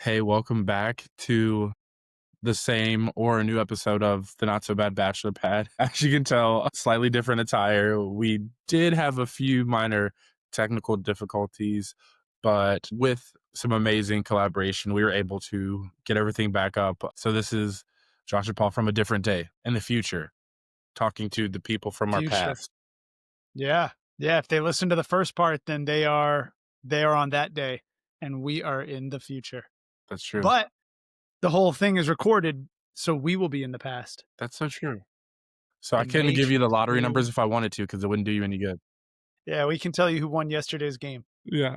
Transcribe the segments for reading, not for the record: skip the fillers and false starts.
Hey, welcome back to the same or a new episode of the Not So Bad Bachelor Pad. As you can tell, a slightly different attire. We did have a few minor technical difficulties, but with some amazing collaboration, we were able to get everything back up. So this is Josh and Paul from a different day in the future, talking to the people from our Future. past. Yeah. Yeah, if they listen to the first part, then they are on that day, and we are in the future. That's true. But the whole thing is recorded, so we will be in the past, That's so true. So I and couldn't they give you can the lottery hear. numbers if I wanted to because it wouldn't do you any good. Yeah, we can tell you who won yesterday's game. Yeah.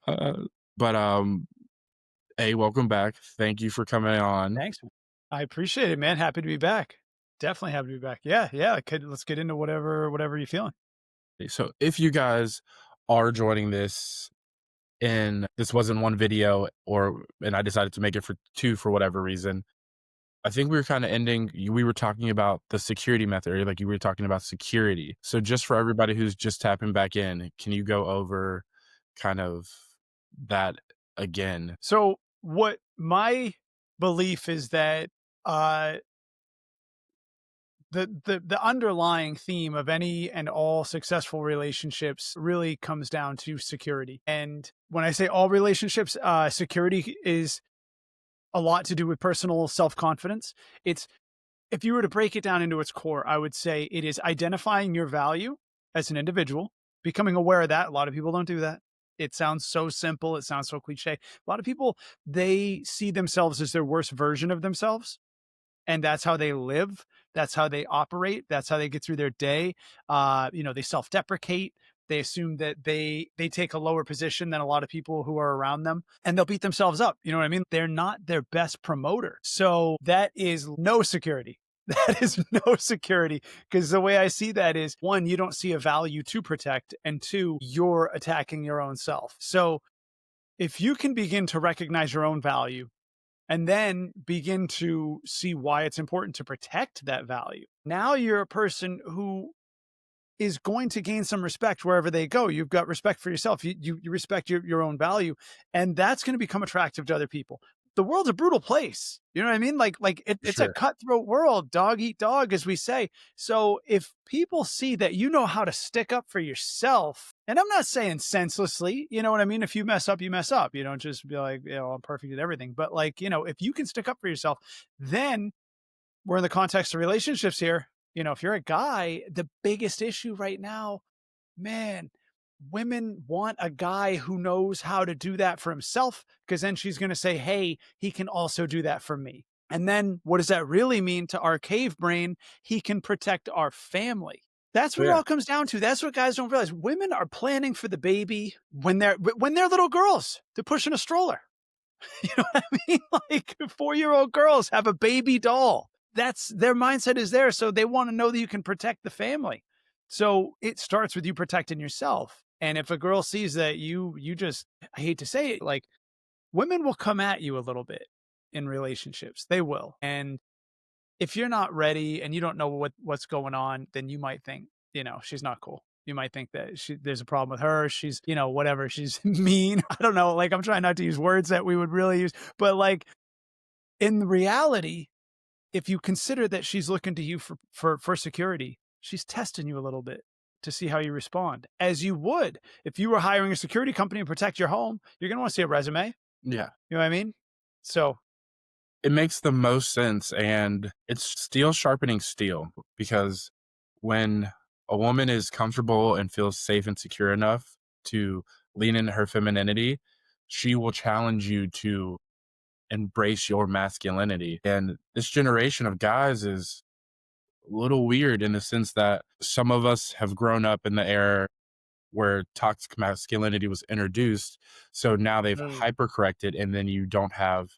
uh, but hey, welcome back. Thank you for coming on. Thanks. I appreciate it, man. Happy to be back. Definitely happy to be back. Yeah, yeah, let's get into whatever you're feeling. So if you guys are joining this and this wasn't one video and I decided to make it for two for whatever reason, I think we were kind of we were talking about the security method, or like you were talking about security. So just for everybody who's just tapping back in, can you go over kind of that again? So, what my belief is that, uh the underlying theme of any and all successful relationships really comes down to security. And when I say all relationships, security is a lot to do with personal self-confidence. It's If you were to break it down into its core, I would say it is identifying your value as an individual, becoming aware of that. A lot of people don't do that. It sounds so simple, it sounds so cliche. A lot of people, they see themselves as their worst version of themselves, and that's how they live. That's how they operate. That's how they get through their day. They self-deprecate. They assume that they take a lower position than a lot of people who are around them, and they'll beat themselves up. You know what I mean? They're not their best promoter. So that is no security. That is no security, because the way I see that is, one, you don't see a value to protect, and two, you're attacking your own self. So if you can begin to recognize your own value and then begin to see why it's important to protect that value. Now you're a person who is going to gain some respect wherever they go. You've got respect for yourself. You respect your own value, and that's going to become attractive to other people. The world's a brutal place. You know what I mean? It's a Sure. cutthroat world, dog eat dog, as we say. So if people see that you know how to stick up for yourself, and I'm not saying senselessly, you know what I mean? If you mess up, you mess up. You don't just be like, I'm perfect at everything. But if you can stick up for yourself, then we're in the context of relationships here. If you're a guy, the biggest issue right now, man, women want a guy who knows how to do that for himself, because then she's going to say, hey, he can also do that for me. And then what does that really mean to our cave brain? He can protect our family. That's what it Yeah. all comes down to. That's what guys don't realize. Women are planning for the baby when they're little girls. They're pushing a stroller. You know what I mean? Like 4-year-old girls have a baby doll. That's their mindset is there. So they want to know that you can protect the family. So it starts with you protecting yourself. And if a girl sees that you just, I hate to say it, like, women will come at you a little bit in relationships. They will. And if you're not ready and you don't know what's going on, then you might think, she's not cool. You might think that there's a problem with her. She's, whatever. She's mean. I don't know. Like, I'm trying not to use words that we would really use, but like, in reality, if you consider that she's looking to you for security, she's testing you a little bit to see how you respond. As you would if you were hiring a security company to protect your home, you're gonna want to see a resume. Yeah. You know what I mean? So It makes the most sense, and it's steel sharpening steel because when a woman is comfortable and feels safe and secure enough to lean into her femininity, she will challenge you to embrace your masculinity. And this generation of guys is a little weird in the sense that some of us have grown up in the era where toxic masculinity was introduced. So now they've mm, hypercorrected, and then you don't have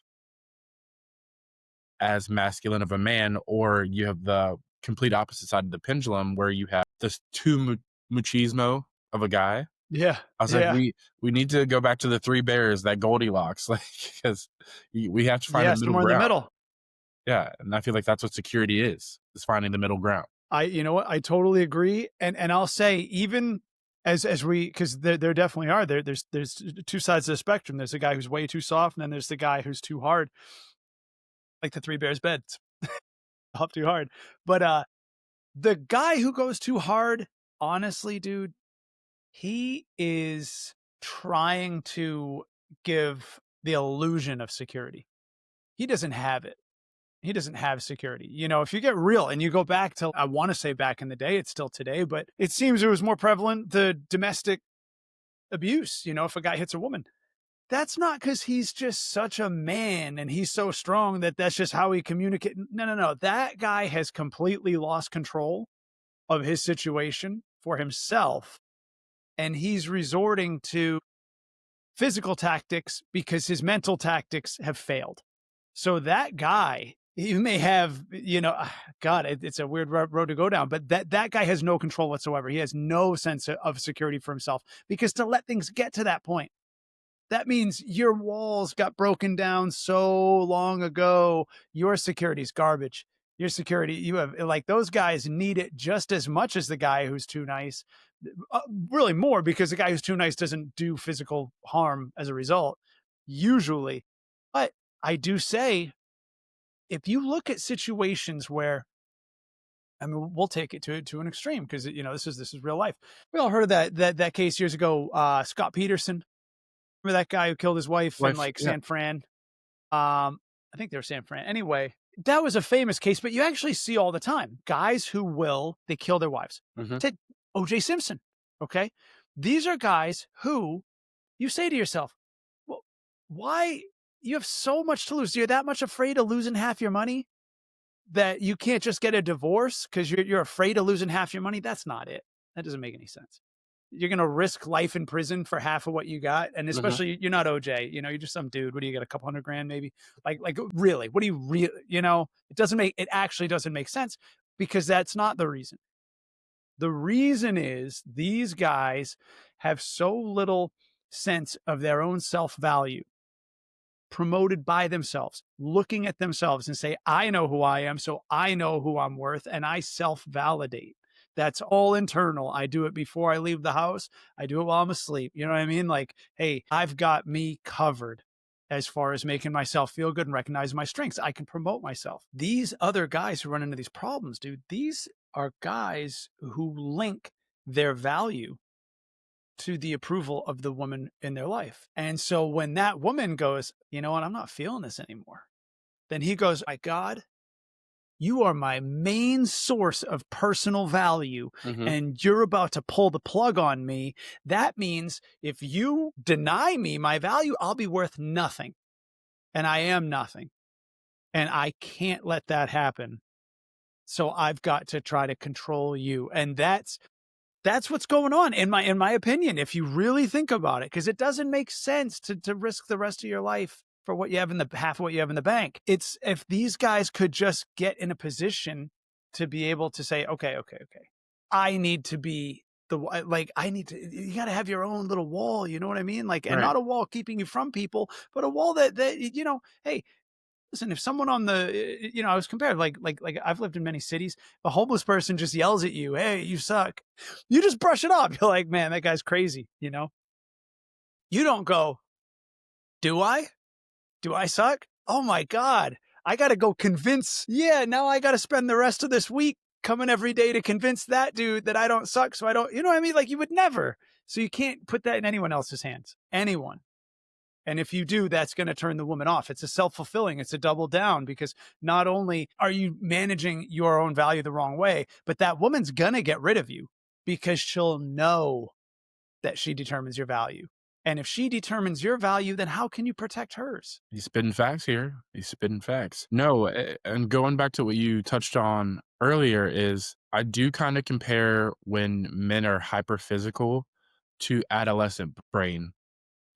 as masculine of a man, or you have the complete opposite side of the pendulum where you have this machismo of a guy. yeah, I was like, yeah, we need to go back to the three bears, that Goldilocks, like because we have to find a yeah, middle somewhere in the ground. middle. Yeah, and I feel like that's what security is finding the middle ground. You know what? I totally agree, and I'll say, even as we, because there definitely are there's two sides of the spectrum. There's the guy who's way too soft, and then there's the guy who's too hard, like the Three Bears beds, up too hard. But the guy who goes too hard, honestly, dude, he is trying to give the illusion of security. He doesn't have it. He doesn't have security. You know, if you get real and you go back to, I want to say back in the day, it's still today, but it seems it was more prevalent, the domestic abuse, you know, if a guy hits a woman. That's not because he's just such a man and he's so strong that that's just how he communicates. No, no, no. That guy has completely lost control of his situation for himself. And he's resorting to physical tactics because his mental tactics have failed. So that guy, you may have, you know, God, it's a weird road to go down, but that guy has no control whatsoever. He has no sense of security for himself, because to let things get to that point, that means your walls got broken down so long ago. Your security's garbage. Your security, you have, like, those guys need it just as much as the guy who's too nice. Really more, because the guy who's too nice doesn't do physical harm as a result, usually. But I do say, if you look at situations where, I mean, we'll take it to an extreme, because you know this is real life. We all heard of that case years ago. Scott Peterson, remember that guy who killed his wife in Life, like yeah. San Fran? I think they were San Fran. Anyway, that was a famous case, but you actually see all the time guys who will, they kill their wives. Mhm, Take OJ Simpson. Okay. These are guys who you say to yourself, well, why, you have so much to lose? You're that much afraid of losing half your money that you can't just get a divorce because you're afraid of losing half your money? That's not it. That doesn't make any sense. You're gonna risk life in prison for half of what you got, and mhm. especially you're not OJ. You know, you're just some dude. What do you get? A couple hundred grand, maybe? Like really? What do you really? You know, it doesn't make, it actually doesn't make sense, because that's not the reason. The reason is these guys have so little sense of their own self value, promoted by themselves, looking at themselves and say, I know who I am, so I know who I'm worth, and I self validate. That's all internal. I do it before I leave the house. I do it while I'm asleep. You know what I mean? Like, hey, I've got me covered as far as making myself feel good and recognize my strengths. I can promote myself. These other guys who run into these problems, dude, these are guys who link their value to the approval of the woman in their life. And so when that woman goes, you know what, I'm not feeling this anymore, then he goes, my God, you are my main source of personal value, Mhm. and you're about to pull the plug on me. That means if you deny me my value, I'll be worth nothing. And I am nothing. And I can't let that happen. So I've got to try to control you. And that's what's going on, in my opinion, if you really think about it, because it doesn't make sense to risk the rest of your life for what you have in the half of what you have in the bank. It's, if these guys could just get in a position to be able to say, okay, okay, okay, I need to be like, I need to, you got to have your own little wall, you know what I mean? Like, and Right. not a wall keeping you from people, but a wall that, you know, hey, listen, if someone on the, you know, I was compared, like I've lived in many cities. A homeless person just yells at you, "Hey, you suck." You just brush it off. You're like, man, that guy's crazy. You know, you don't go, do I? Do I suck? Oh my God. I got to go convince. Yeah. Now I got to spend the rest of this week coming every day to convince that dude that I don't suck. So I don't, you know what I mean? Like, you would never. So you can't put that in anyone else's hands. Anyone. And if you do, that's going to turn the woman off. It's a self fulfilling, it's a double down, because not only are you managing your own value the wrong way, but that woman's going to get rid of you because she'll know that she determines your value. And if she determines your value, then how can you protect hers? He's spitting facts here. He's spitting facts. No, and going back to what you touched on earlier is I do kinda compare when men are hyper physical to adolescent brain,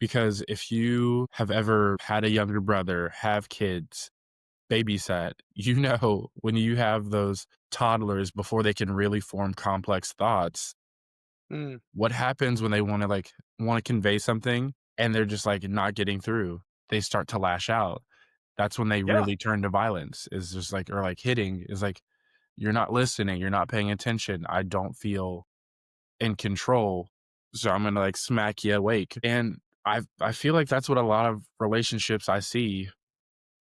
because if you have ever had a younger brother, have kids, babysat, you know when you have those toddlers before they can really form complex thoughts, Mm, what happens when they wanna convey something and they're just, like, not getting through? They start to lash out. That's when they yeah. really turn to violence, is just like, or like hitting, is like, "You're not listening, you're not paying attention, I don't feel in control." so I'm gonna like smack you awake. And I feel like that's what a lot of relationships I see,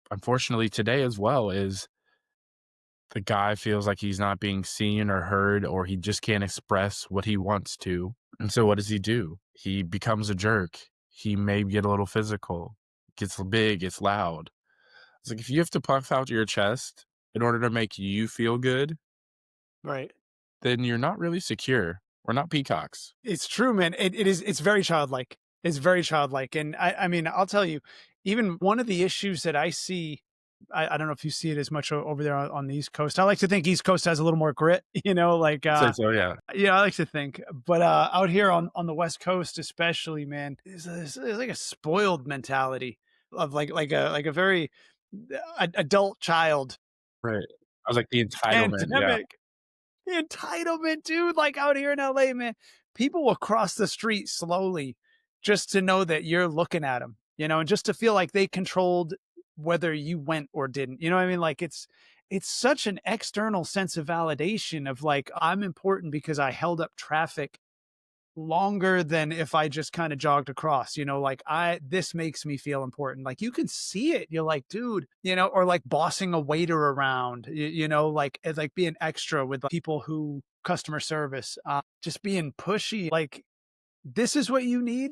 unfortunately today as well, is the guy feels like he's not being seen or heard, or he just can't express what he wants to. And so what does he do? He becomes a jerk. He may get a little physical, gets big, gets loud. It's like if you have to puff out your chest in order to make you feel good, Right. then you're not really secure. We're not peacocks. It's true, man. It is it's very childlike. It's very childlike. And I mean, I'll tell you, even one of the issues that I see, I don't know if you see it as much over there on the East Coast. I like to think East Coast has a little more grit, like I'd say so, yeah. yeah, I like to think. But out here on the West Coast especially, man, there's like a spoiled mentality of like a very adult child Right. I was like the entitlement, yeah. pandemic. The entitlement, dude, like out here in LA, man, people will cross the street slowly just to know that you're looking at them, and just to feel like they controlled whether you went or didn't. You know what I mean? Like it's such an external sense of validation of like I'm important because I held up traffic longer than if I just kind of jogged across, like this makes me feel important. Like you can see it. You're like, dude, or like bossing a waiter around, like like being extra with like, people who customer service, just being pushy. Like this is what you need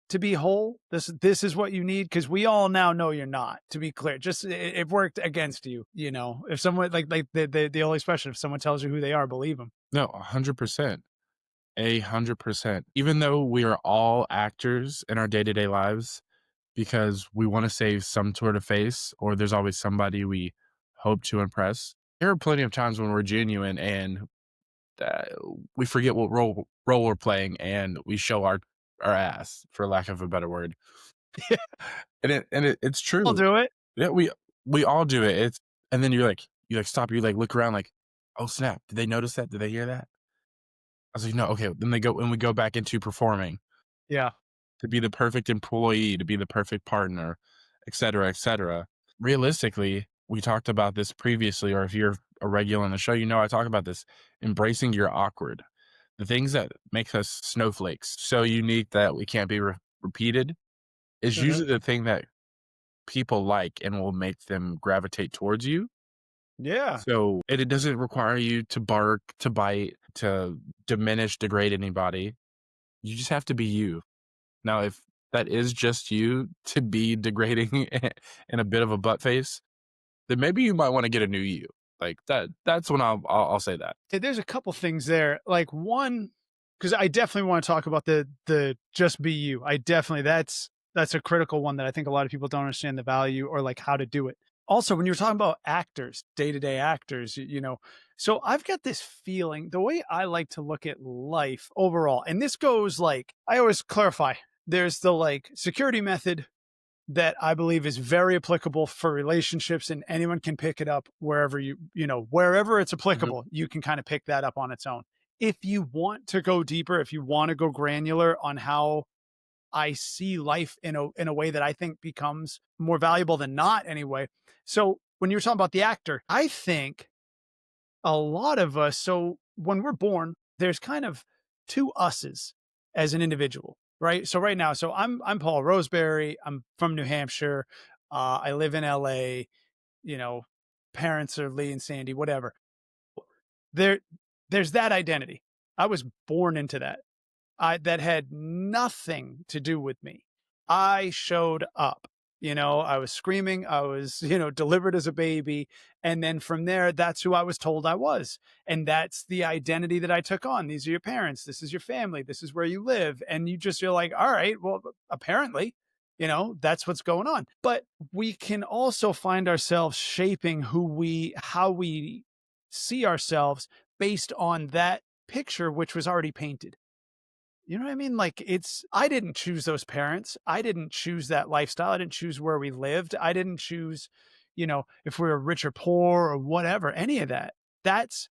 to be whole. This is what you need because we all now know you're not. To be clear, just it worked against you. If someone like the old expression, if someone tells you who they are, believe them. No, 100%. 100%. Even though we are all actors in our day-to-day lives because we wanna save some sort of face or there's always somebody we hope to impress, there are plenty of times when we're genuine and, uh, we forget what role we're playing and we show our ass, for lack of a better word. It's I'll true. do it. Yeah, we all do it. It's and then you stop, you, look around like, "Oh, snap. Did they notice that? Did they hear that?" I was like, "No, okay." Then we go back into performing Yeah. to be the perfect employee, to be the perfect partner, et cetera, et cetera. Realistically, we talked about this previously, or if you're a regular on the show, I talk about this, embracing your awkward. The things that make us snowflakes so unique that we can't be repeated is Uh-huh. usually the thing that people like and will make them gravitate towards you. Yeah. So, it doesn't require you to bark, to bite, to diminish, degrade anybody. You just have to be you. Now, if that is just you to be degrading and a bit of a butt face, then maybe you might wanna get a new you. Like, that's when I'll say that. There's a couple things there. Like one, because I definitely want to talk about the just be you. I definitely that's a critical one that I think a lot of people don't understand the value or like how to do it. Also, when you're talking about actors, day-to-day actors, so I've got this feeling, the way I like to look at life overall, and this goes like I always clarify, there's the like security method that I believe is very applicable for relationships and anyone can pick it up wherever wherever it's Mhm. applicable, you can kind of pick that up on its own. If you want to go deeper, if you want to go granular on how I see life in a way that I think becomes more valuable than not anyway. So when you're talking about the actor, I think a lot of us, so when we're born, there's kind of two us's as an individual, right? So right now, so I'm Paul Roseberry. I'm from New Hampshire. I live in LA. You know, parents are Lee and Sandy, whatever. There, there's that identity. I was born into that. That had nothing to do with me. I showed up. I was screaming. I was, delivered as a baby. And then from there, that's who I was told I was. And that's the identity that I took on. These are your parents. This is your family. This is where you live. And you just feel like, all right, well, apparently, that's what's going on. But we can also find ourselves shaping how we see ourselves based on that picture, which was already painted. You know what I mean? Like I didn't choose those parents. I didn't choose that lifestyle. I didn't choose where we lived. I didn't choose, if we were rich or poor or whatever, any of that.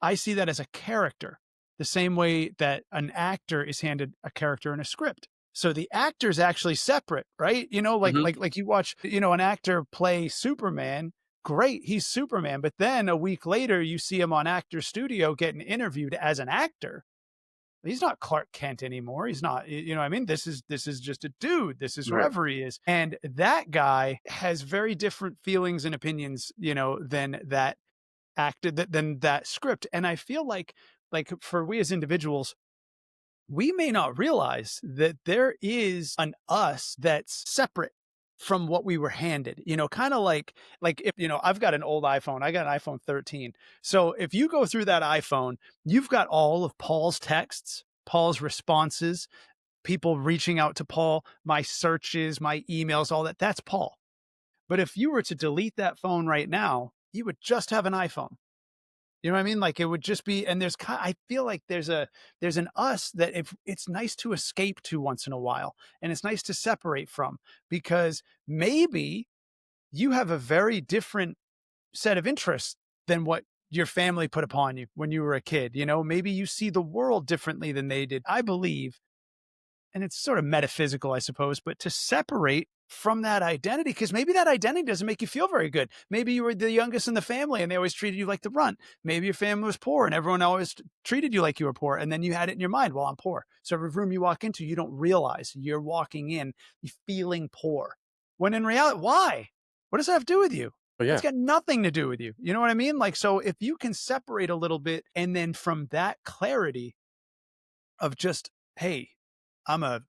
I see that as a character, the same way that an actor is handed a character in a script. So the actor's actually separate, right? Like Mhm. like you watch, an actor play Superman. Great, he's Superman. But then a week later, you see him on Actor Studio getting interviewed as an actor. He's not Clark Kent anymore. He's not, you know what I mean? This is just a dude. This is Right. whoever he is. And that guy has very different feelings and opinions, than that acted than that script. And I feel like for we as individuals, we may not realize that there is an us that's separate from what we were handed, kind of like if I've got an old iPhone. I got an iPhone 13. So if you go through that iPhone, you've got all of Paul's texts, Paul's responses, people reaching out to Paul, my searches, my emails, all that. That's Paul. But if you were to delete that phone right now, you would just have an iPhone. You know what I mean? Like, it would just be, and I feel like there's an us that if it's nice to escape to once in a while, and it's nice to separate from, because maybe you have a very different set of interests than what your family put upon you when you were a kid. Maybe you see the world differently than they did. I believe, and it's sort of metaphysical, I suppose, but to separate from that identity, because maybe that identity doesn't make you feel very good. Maybe you were the youngest in the family and they always treated you like the runt. Maybe your family was poor and everyone always treated you like you were poor. And then you had it in your mind, well, I'm poor. So every room you walk into, you don't realize you're walking in, you feeling poor. When in reality, why? What does that have to do with you? But It's yeah, got nothing to do with you. You know what I mean? Like, so if you can separate a little bit and then from that clarity of just, hey, I'm a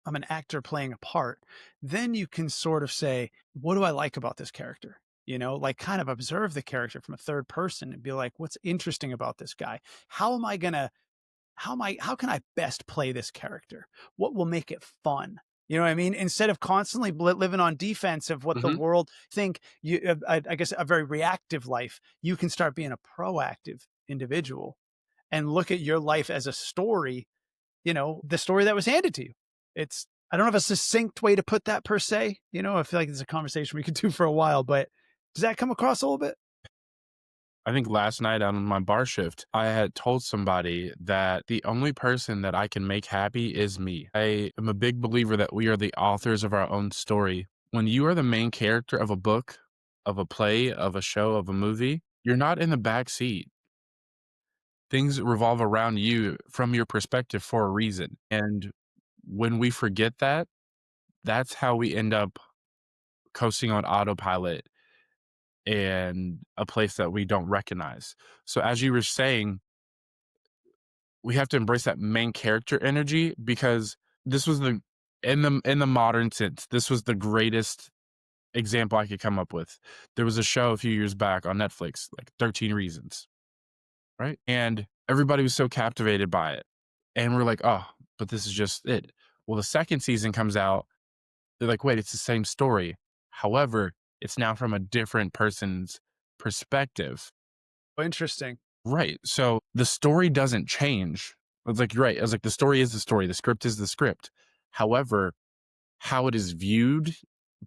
I'm an actor playing a part, then you can sort of say, what do I like about this character? Like kind of observe the character from a third person and be like, what's interesting about this guy? How am I going to, how can I best play this character? What will make it fun? You know what I mean? Instead of constantly living on defense of what the hmm world think I guess a very reactive life, you can start being a proactive individual and look at your life as a story, the story that was handed to you. I don't have a succinct way to put that per se. I feel like it's a conversation we could do for a while, but does that come across a little bit? I think last night on my bar shift, I had told somebody that the only person that I can make happy is me. I am a big believer that we are the authors of our own story. When you are the main character of a book, of a play, of a show, of a movie, you're not in the back seat. Things revolve around you from your perspective for a reason. And when we forget that, that's how we end up coasting on autopilot and a place that we don't recognize. So as you were saying, we have to embrace that main character energy because this was the in the modern sense, this was the greatest example I could come up with. There was a show a few years back on Netflix, like 13 Reasons, right? And everybody was so captivated by it. And we're like, "Oh, but this is just it." Well, the second season comes out, they're like, "Wait, it's the same story. However, it's now from a different person's perspective." Oh, interesting. Right. So the story doesn't change. It's like, you're right. I was like, the story is the story. The script is the script. However, how it is viewed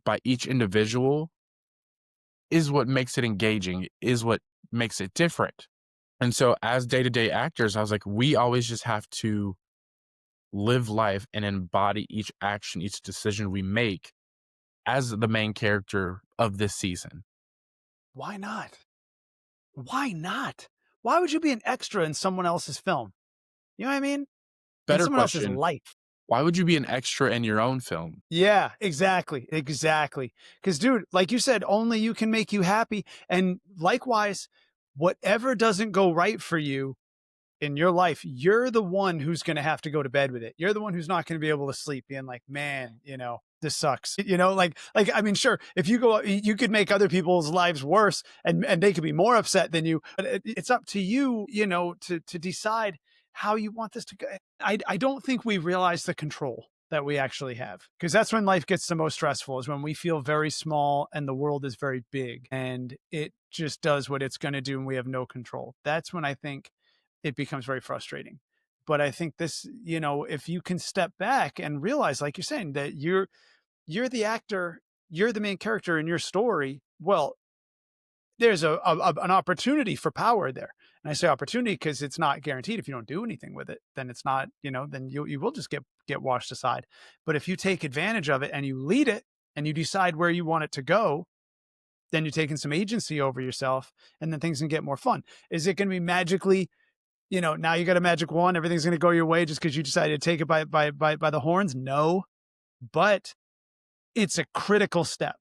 by each individual is what makes it engaging, is what makes it different. And so as day-to-day actors, I was like, we always just have to live life and embody each action, each decision we make as the main character of this season. Why not? Why not? Why would you be an extra in someone else's film? You know what I mean? In Better someone else's question. life. Why would you be an extra in your own film? Yeah, exactly. Exactly. Because, dude, like you said, only you can make you happy. And likewise, whatever doesn't go right for you in your life, you're the one who's going to have to go to bed with it. You're the one who's not going to be able to sleep being like, man, this sucks. I mean, sure, if you go, you could make other people's lives worse and they could be more upset than you, but it's up to you, to decide how you want this to go. I don't think we realize the control that we actually have, because that's when life gets the most stressful, is when we feel very small and the world is very big and it just does what it's going to do and we have no control. That's when I think it becomes very frustrating. But I think this, if you can step back and realize, like you're saying, that you're the actor, you're the main character in your story. Well, there's an opportunity for power there. And I say opportunity because it's not guaranteed. If you don't do anything with it, then it's not, then you will just get washed aside. But if you take advantage of it and you lead it and you decide where you want it to go, then you're taking some agency over yourself, and then things can get more fun. Is it going to be magically Now you got a magic wand, everything's going to go your way just because you decided to take it by the horns. No, but it's a critical step.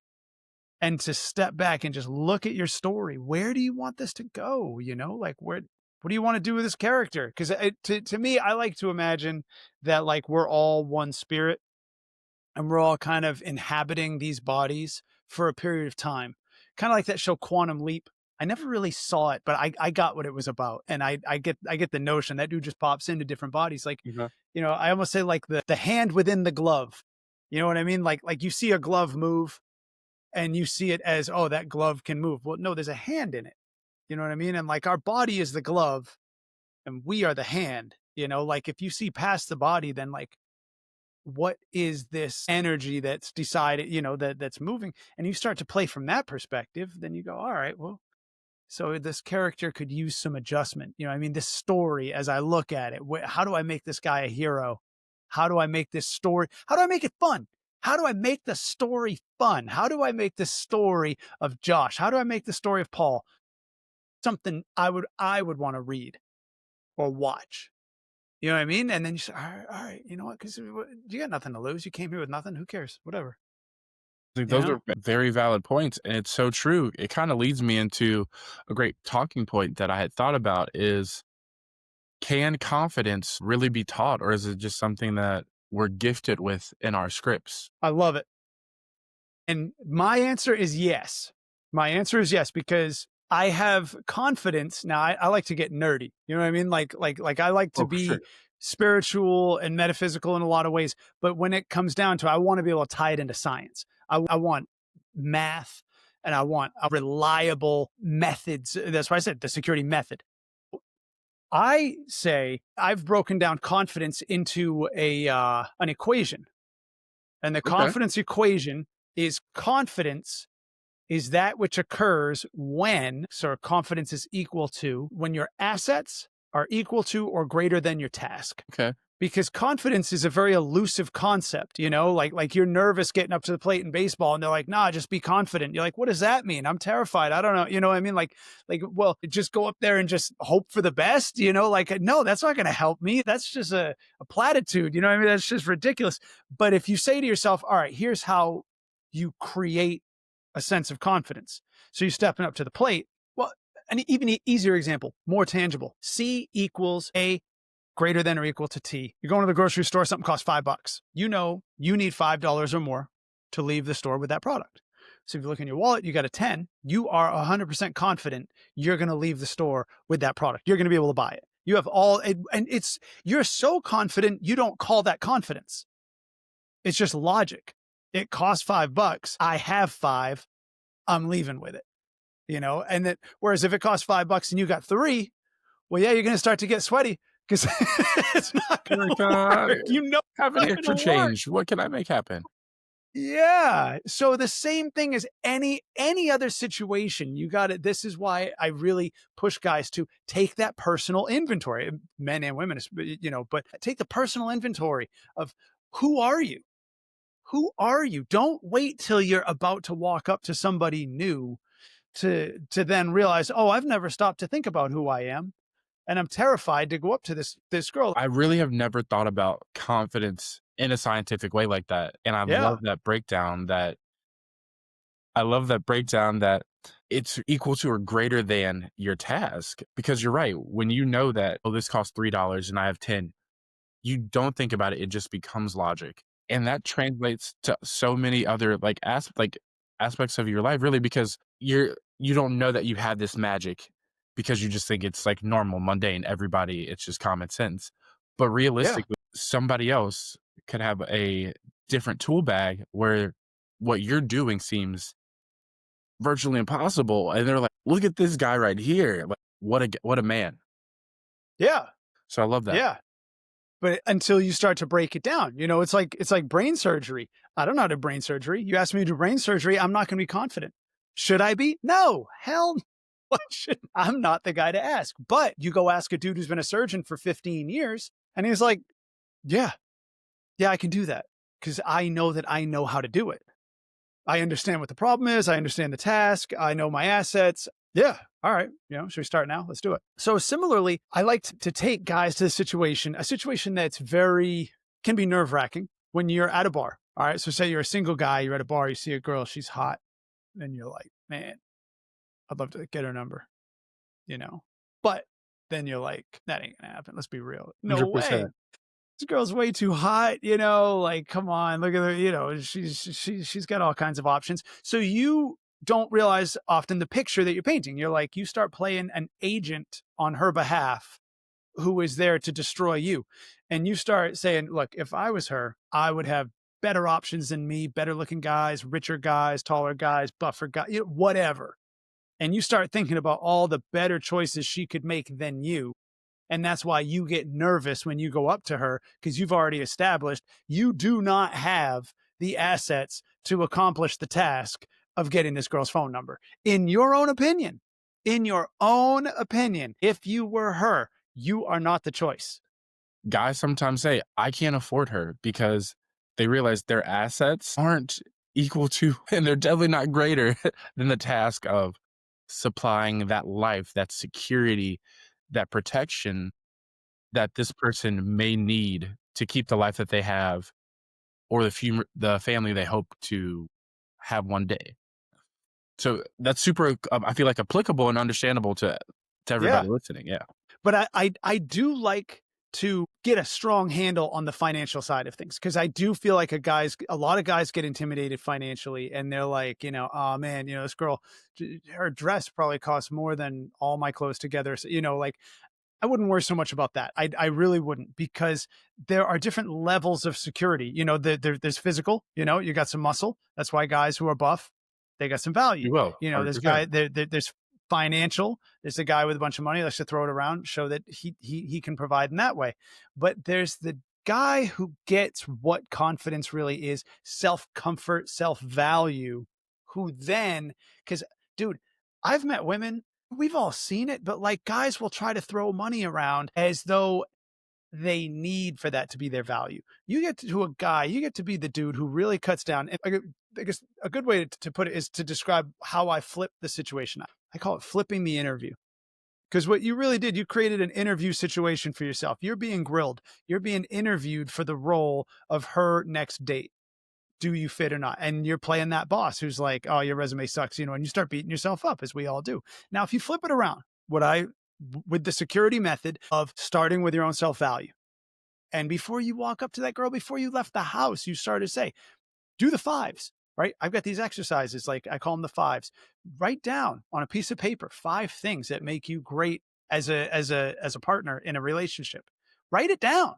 And to step back and just look at your story. Where do you want this to go? Like what do you want to do with this character? Because to me, I like to imagine that like we're all one spirit and we're all kind of inhabiting these bodies for a period of time. Kind of like that show Quantum Leap. I never really saw it, but I got what it was about. And I get the notion that dude just pops into different bodies. Like, Mhm. I almost say like the hand within the glove. You know what I mean? Like you see a glove move and you see it as, oh, that glove can move. Well, no, there's a hand in it. You know what I mean? And like our body is the glove and we are the hand. Like if you see past the body, then like what is this energy that's decided, that's moving? And you start to play from that perspective, then you go, all right, well, so this character could use some adjustment. I mean, this story, as I look at it, how do I make this guy a hero? How do I make this story? How do I make it fun? How do I make the story fun? How do I make the story of Josh? How do I make the story of Paul something I would want to read or watch? You know what I mean? And then you say, all right, you know what? Because you got nothing to lose. You came here with nothing. Who cares? Whatever. Like, You those know? are very valid points, and it's so true. It kinda leads me into a great talking point that I had thought about is, can confidence really be taught, or is it just something that we're gifted with in our scripts? I love it. And my answer is yes. My answer is yes, because I have confidence. Now I like to get nerdy. You know what I mean? Like I like to Oh, for be sure. spiritual and metaphysical in a lot of ways. But when it comes down to, I want to be able to tie it into science. I want math and I want a reliable methods. That's why I said the security method. I say I've broken down confidence into a an equation, and the Okay, confidence equation is confidence is that which occurs when, so confidence is equal to when your assets are equal to or greater than your task. okay. Because confidence is a very elusive concept, like you're nervous getting up to the plate in baseball and they're like, nah, just be confident. You're like, what does that mean? I'm terrified. I don't know. You know what I mean? Well, just go up there and just hope for the best, like, no, that's not going to help me. That's just a platitude. You know what I mean? That's just ridiculous. But if you say to yourself, all right, here's how you create a sense of confidence. So you're stepping up to the plate. Well, an even easier example, more tangible. C equals A greater than or equal to T. You're going to the grocery store, something costs $5. You know you need $5 or more to leave the store with that product. So if you look in your wallet, you got a 10. You are 100% confident you're going to leave the store with that product. You're going to be able to buy it. You have and you're so confident you don't call that confidence. It's just logic. It costs $5. I have five. I'm leaving with it, and that, whereas if it costs $5 and you got three, well, yeah, you're going to start to get sweaty because it's not going Like, to work. have It's any not extra going to work. change? What can I make happen? Yeah. So the same thing as any other situation, you got it. This is why I really push guys to take that personal inventory, men and women, but take the personal inventory of who are you? Who are you? Don't wait till you're about to walk up to somebody new to then realize, oh, I've never stopped to think about who I am. And I'm terrified to go up to this girl. I really have never thought about confidence in a scientific way like that, and Yeah. I love that breakdown that it's equal to or greater than your task, because you're right, when you know that, "Oh, this costs $3 and I have 10," you don't think about it, it just becomes logic, and that translates to so many other, aspects of your life, really, because you don't know that you have this magic because you just think it's, like, normal, mundane, everybody, it's just common sense, but Yeah. realistically, somebody else could have a different tool bag where what you're doing seems virtually impossible, and they're like, "Look at this guy right here, like, what a man." Yeah. So I love that. Yeah. But until you start to break it down, it's like brain surgery. I don't know how to do brain surgery. You ask me to do brain surgery, I'm not going to be confident. Should I be? No. Hell no. I'm not the guy to ask. But you go ask a dude who's been a surgeon for 15 years, and he's like, yeah, yeah, I can do that because I know that I know how to do it. I understand what the problem is. I understand the task. I know my assets. Yeah. All right. Should we start now? Let's do it. So similarly, I like to take guys to a situation that's very can be nerve wracking when you're at a bar. All right. So say you're a single guy, you're at a bar, you see a girl, she's hot, and you're like, man, I'd love to get her number, you know. But then you're like, that ain't gonna happen. Let's be real. No way. 100%. This girl's way too hot, like, come on, look at her, she's got all kinds of options. So you don't realize often the picture that you're painting. You're like, you start playing an agent on her behalf who is there to destroy you. And you start saying, look, if I was her, I would have better options than me, better looking guys, richer guys, taller guys, buffer guys, whatever. And you start thinking about all the better choices she could make than you, and that's why you get nervous when you go up to her because you've already established you do not have the assets to accomplish the task of getting this girl's phone number. In your own opinion, if you were her, you are not the choice. Guys sometimes say, "I can't afford her," because they realize their assets aren't equal to and they're definitely not greater than the task of supplying that life, that security, that protection that this person may need to keep the life that they have or the family they hope to have one day. So that's super, I feel like applicable and understandable to Yeah. everybody listening. Yeah. But I do like to get a strong handle on the financial side of things because I do feel like a lot of guys get intimidated financially and they're like, oh man, this girl, her dress probably costs more than all my clothes together. So, like I wouldn't worry so much about that. I really wouldn't because there are different levels of security. There's physical. You got some muscle. That's why guys who are buff, they got some value. You will, There's 100%. guy there's financial. There's a guy with a bunch of money likes to throw it around, show that he can provide in that way. But there's the guy who gets what confidence really is, self comfort, self value, who then because dude, I've met women we've all seen it, but like guys will try to throw money around as though they need for that to be their value. You get to a guy, you get to be the dude who really cuts down. And I guess a good way to put it is to describe how I flip the situation. I call it flipping the interview. Because what you really did, you created an interview situation for yourself. You're being grilled. You're being interviewed for the role of her next date. Do you fit or not? And you're playing that boss who's like, oh, your resume sucks, and you start beating yourself up as we all do. Now, if you flip it around, with the security method of starting with your own self value, and before you walk up to that girl, before you left the house, you start to say, do the fives, right? I've got these exercises, like I call them the fives. Write down on a piece of paper 5 things that make you great as a partner in a relationship. Write it down.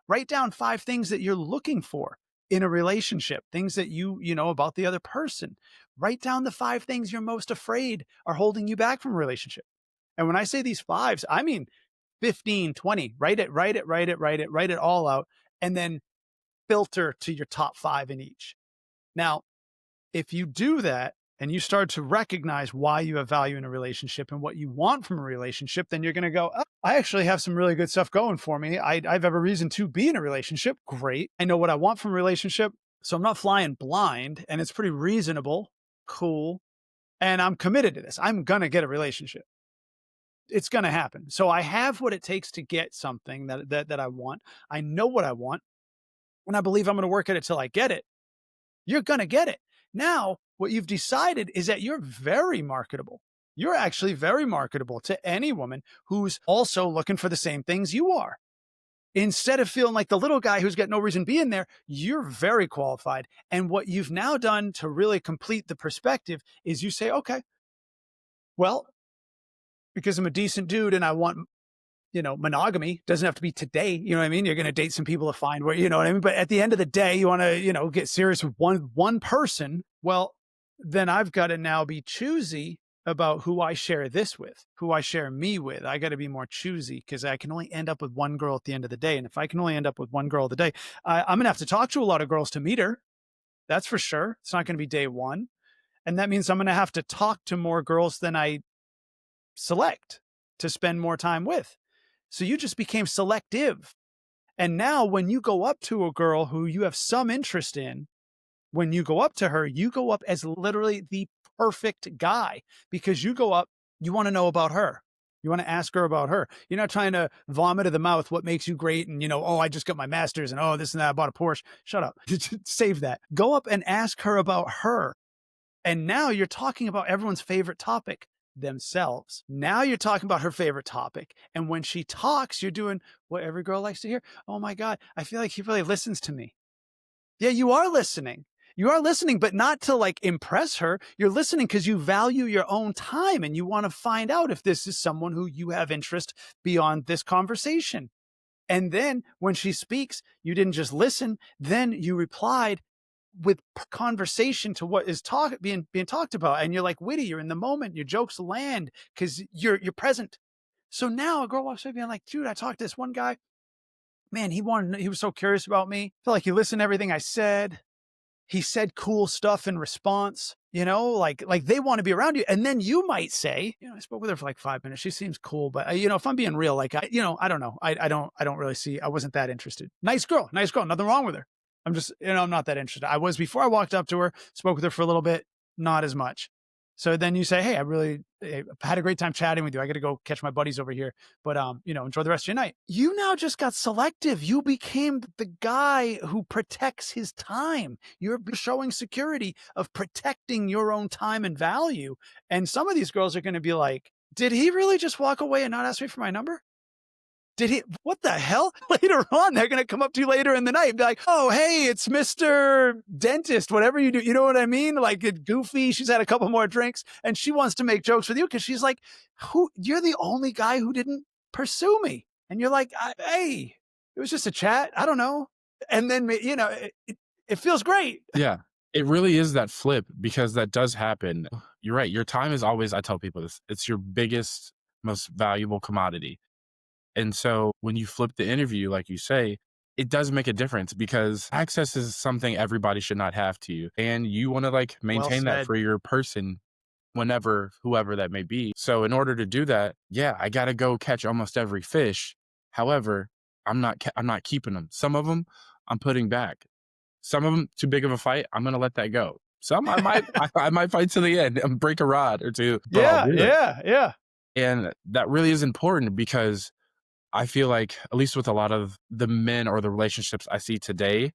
Write down 5 things that you're looking for in a relationship, things that you know about the other person. Write down the 5 things you're most afraid are holding you back from a relationship. And when I say these fives, I mean 15, 20. Write it all out, and then filter to your top 5 in each. Now, if you do that and you start to recognize why you have value in a relationship and what you want from a relationship, then you're going to go, oh, I actually have some really good stuff going for me. I have a reason to be in a relationship. Great. I know what I want from a relationship. So I'm not flying blind and it's pretty reasonable. Cool. And I'm committed to this. I'm going to get a relationship. It's going to happen. So I have what it takes to get something that I want. I know what I want. And I believe I'm going to work at it till I get it. You're going to get it. Now, what you've decided is that you're very marketable. You're actually very marketable to any woman who's also looking for the same things you are. Instead of feeling like the little guy who's got no reason being there, you're very qualified. And what you've now done to really complete the perspective is you say, okay, well, because I'm a decent dude and I want monogamy doesn't have to be today. You know what I mean? You're going to date some people to find where, you know what I mean? But at the end of the day, you want to, get serious with one person. Well, then I've got to now be choosy about who I share this with, who I share me with. I got to be more choosy because I can only end up with one girl at the end of the day. And if I can only end up with one girl of the day, I'm going to have to talk to a lot of girls to meet her. That's for sure. It's not going to be day one. And that means I'm going to have to talk to more girls than I select to spend more time with. So you just became selective. And now when you go up to a girl who you have some interest in, when you go up to her, you go up as literally the perfect guy because you go up, You want to know about her. You want to ask her about her. You're not trying to vomit at the mouth what makes you great and, oh, I just got my master's and, oh, this and that, I bought a Porsche. Shut up. Save that. Go up and ask her about her. And now you're talking about everyone's favorite topic, themselves. Now you're talking about her favorite topic. And when she talks, you're doing what every girl likes to hear. Oh my God, I feel like he really listens to me. Yeah, you are listening. You are listening, but not to like impress her. You're listening because you value your own time and you want to find out if this is someone who you have interest beyond this conversation. And then when she speaks, you didn't just listen, then you replied with conversation to what is being talked about. And you're like witty, you're in the moment, your jokes land because you're present. So now a girl walks up being like, dude, I talked to this one guy. Man, he was so curious about me. I feel like he listened to everything I said. He said cool stuff in response, like they want to be around you. And then you might say, I spoke with her for like 5 minutes. She seems cool, but if I'm being real, like I don't know. I don't really see, I wasn't that interested. Nice girl, nothing wrong with her. I'm just, I'm not that interested. I was before I walked up to her, spoke with her for a little bit, not as much. So then you say, hey, I really had a great time chatting with you. I got to go catch my buddies over here, but enjoy the rest of your night. You now just got selective. You became the guy who protects his time. You're showing security of protecting your own time and value. And some of these girls are going to be like, did he really just walk away and not ask me for my number? Did he? What the hell? Later on, they're going to come up to you later in the night and be like, oh, hey, it's Mr. Dentist, whatever you do. You know what I mean? Like it's goofy. She's had a couple more drinks and she wants to make jokes with you because she's like, you're the only guy who didn't pursue me. And you're like, hey, it was just a chat. I don't know. And then, it feels great. Yeah. It really is that flip because that does happen. You're right. Your time is always, I tell people this, it's your biggest, most valuable commodity. And so when you flip the interview, like you say, it does make a difference because access is something everybody should not have to you. And you want to like Well maintain that said. for your person whenever, whoever that may be. So in order to do that, yeah, I got to go catch almost every fish. However, I'm not keeping them. Some of them I'm putting back. Some of them too big of a fight. I'm going to let that go. Some I might fight to the end and break a rod or two, but I'll Yeah, do it. yeah, yeah. And that really is important because I feel like, at least with a lot of the men or the relationships I see today,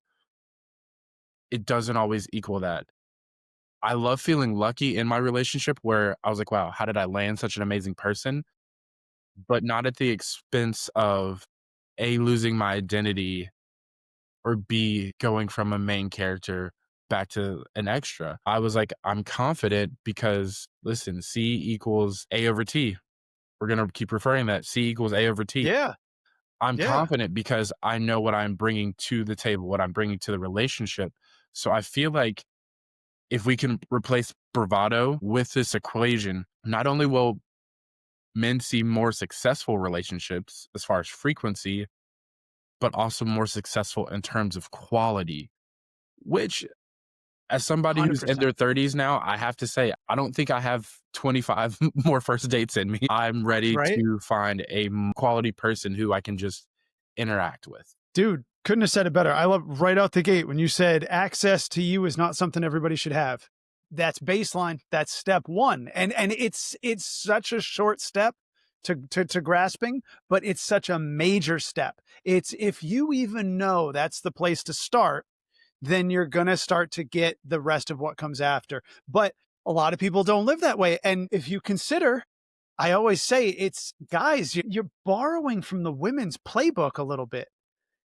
it doesn't always equal that. I love feeling lucky in my relationship where I was like, wow, how did I land such an amazing person? But not at the expense of A, losing my identity or B, going from a main character back to an extra. I was like, I'm confident because listen, C equals A over T. We're going to keep referring that C equals A over T. Yeah, I'm yeah. confident because I know what I'm bringing to the table, what I'm bringing to the relationship. So I feel like if we can replace bravado with this equation, not only will men see more successful relationships as far as frequency, but also more successful in terms of quality, which as somebody who's in 100%. their 30s now, I have to say, I don't think I have 25 more first dates in me. I'm ready Right? to find a quality person who I can just interact with. Dude, couldn't have said it better. I love right out the gate when you said access to you is not something everybody should have. That's baseline. That's step one. And it's such a short step to grasping, but it's such a major step. It's if you even know that's the place to start, then you're gonna start to get the rest of what comes after. But a lot of people don't live that way. And if you consider, I always say it's guys, you're borrowing from the women's playbook a little bit.